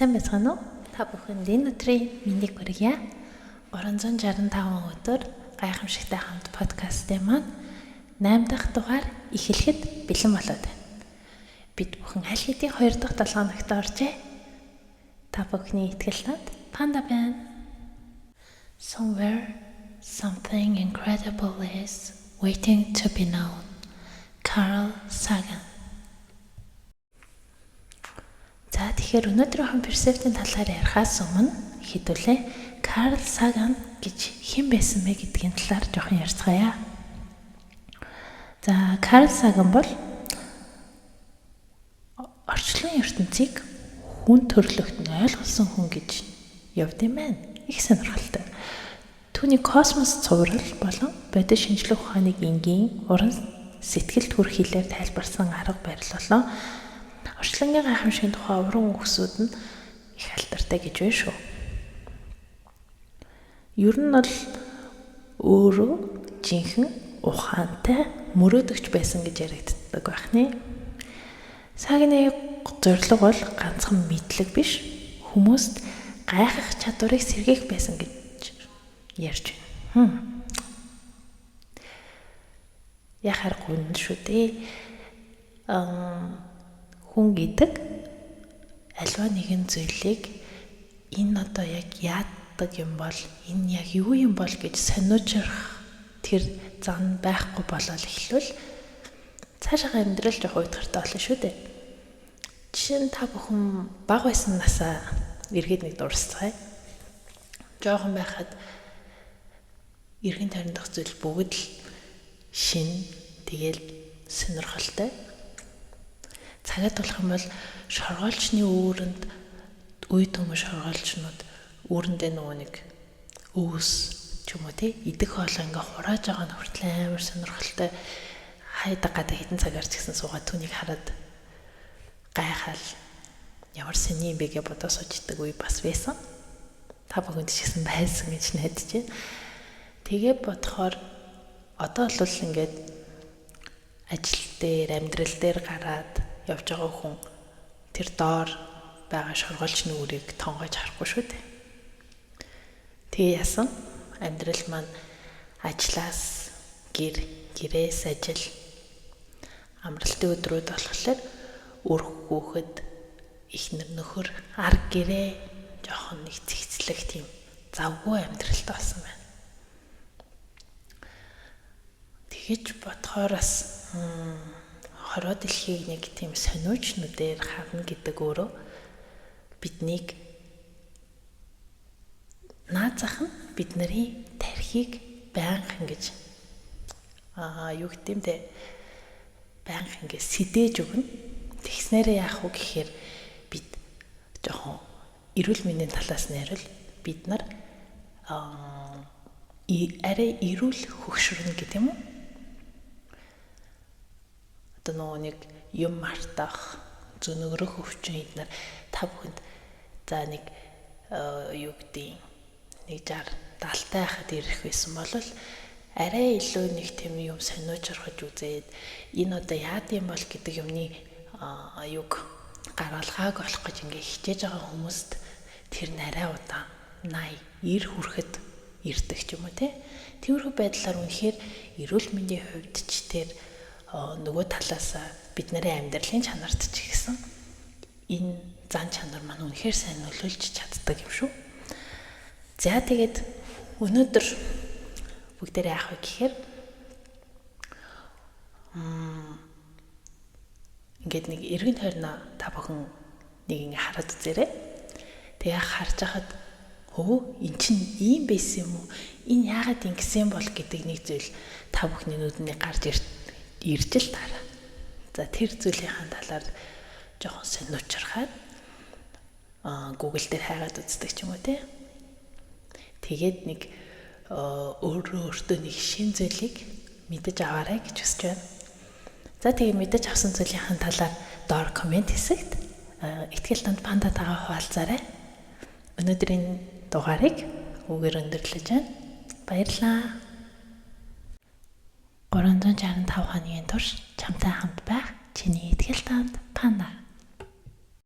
Сайн байцгаана уу? Та бүхэнд энэ өдрийн мэндийг хүргье. 365 өдөр гайхамшигтай хамт подкастын маань 8 дахь дугаар эхлэхэд бэлэн болоод байна. Бид бүхэн аль хэдийн 2 дахь 7 хоногт оржээ. Та бүхний итгэл над Панда байна. Somewhere something incredible is waiting to be known. Carl Sagan. За тэгэхээр өнөөдрийн персептийн талаар ярихаас өмнө хэдүүлээ Карл Саган гэж хэн байсан бэ гэдгийн талаар жоохон ярьцгаая. За Карл Саган бол орчлон ертөнцийг хүн төрлөخت нь ойлгосон хүн гэж явд юм байна. Их сонирхолтой. Түүний космос цуврал болон бодит шинжлэх ухааныг энгийн уран сэтгэлд хүрэх хэлээр тайлбарсан арга барил болон орчлонгийн гайхамшигын тухай уран үгсүүд нь их алдартай гэж байна шүү. Ер нь бол өөрөө жинхэнэ ухаантай мөрөөдөгч байсан гэж яригддаг байх нэ. Саганы зорилго бол ганцхан мэдлэг биш, хүмүүст гайхах чадварыг сэргээх байсан гэж ярьж байна. Яхаар гүн шүү дээ. Хүн гэдэг альва нэгэн зүйлийг энэ одоо яг яадаг юм бол энэ яг юу юм бол гэж сониучрах тэр зан байхгүй болол эхлвэл цаашаа амьдрал жоох уйтгартай болно шүү дээ. Жишээ нь та бүхэн бага байсан насаа эргээд нэг дурсцгаая. Жохон байхад эргэн тойрон дах зүйл бүгд л шин тэгэл сонирхолтой. Цагаад болох юм бол шоргоолчны үүрэнд үе төмө шоргоолчнууд үүрэндээ нөгөө нэг өөс ч юм уу тий идэх хоолой ингээ хурааж байгаа нь хүртэл амар сонирхолтой хайдаг гадаа хитэн цагаар ч гэсэн суугаад түүнийг хараад гайхал ямар сони юм бэ гэж бодоо сууж идэг үе бас байсан. Та бүхэнд ч гэсэн байсан гэж найдаж байна. Тэгээ бодохоор одоо бол ингээд ажил дээр амьдрал дээр гараад явж байгаа хүн тэр доор байгаа шоргоолчны үрийг тонгойж харахгүй шүү дээ. Тэгээ яасан амьдрал маань ажлаас гэрээс ажил амралтын өдрүүд болохоор үр хүүхэд ихнэр нөхөр ар гэрээ жоохон нэг цэгцлэг тийм завгүй амьдралтай болсон байна. Тэгэж бодохоороос хороо дэлхийг нэг тийм сониучнуудээр харна гэдэг өөрөө биднийг наазах нь бидний тархийг байнга ингэж юу гэдэм бэ байнга ингэж сэдэж өгнө. Тэгснээрээ яах вэ гэхээр бид жоохон эрүүл мэндийн талаас нь ярил бид нар арай эрүүл хөгшрөн гэдэг юм уу? Одоо нөгөө нэг юм мартах зөнөгрөх өвчин эднэр та бүхэнд за нэг юу гэдэг нэг 60 70 байхад ирэх байсан бол арай илүү нэг тийм юм сониучрахж үзээд энэ одоо яад юм бол гэдэг юмны юг гаргалгааг олох гэж ингээ хичээж байгаа хүмүүст тэр нарай удаан 80 90 хүрэхэд ирдэг ч юм уу те. Тиймэрхүү байдлаар үнэхээр эрүүл мэндийн хувьд ч тэр нөгөө талаас бид нарын амьдралын чанарт ч гэсэн энэ зан чанар маань үнэхээр сайн нөлөөлж чаддаг юм шүү. За тэгээд өнөөдөр бүгдээрээ яах вэ гэхээр ингээд нэг эргэн тойрноо та бүхэн нэг ингээ хараад үзээрэй. Тэгээ харж хахад эн чинь ийм байсан юм уу? Энэ яагаад ингэсэн бол гэдэг нэг зүйл та бүхний нүдэнд гарч ирж л таараа. За тэр зүйлийнхаа талаар жоохон сониучрахад Google дээр хайгаад үздэг ч юм уу те. Тэгээд нэг өөртөө нэг шин зүйлийг мэдэж аваарай гэж хүсэж байна. За тэгээд мэдэж авсан зүйлийнхаа талаар доор комент хэсэгт ихтгэл танд пандатайгаа хуваалцаарай. Өнөөдрийн дугаарыг үгээр өндөрлөж байна. Баярлалаа. 365 хоногийн турш чамтай хамт